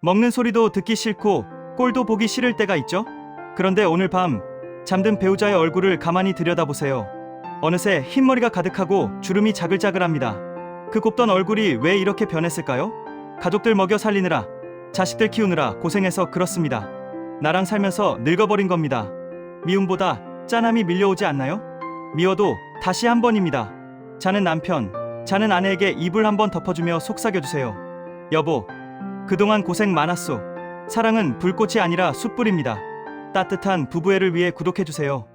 먹는 소리도 듣기 싫고 꼴도 보기 싫을 때가 있죠? 그런데 오늘 밤 잠든 배우자의 얼굴을 가만히 들여다보세요. 어느새 흰머리가 가득하고 주름이 자글자글합니다. 그 곱던 얼굴이 왜 이렇게 변했을까요? 가족들 먹여 살리느라, 자식들 키우느라 고생해서 그렇습니다. 나랑 살면서 늙어버린 겁니다. 미움보다 짠함이 밀려오지 않나요? 미워도 다시 한 번입니다. 자는 남편, 자는 아내에게 이불 한번 덮어주며 속삭여주세요. 여보, 그동안 고생 많았소. 사랑은 불꽃이 아니라 숯불입니다. 따뜻한 부부애를 위해 구독해주세요.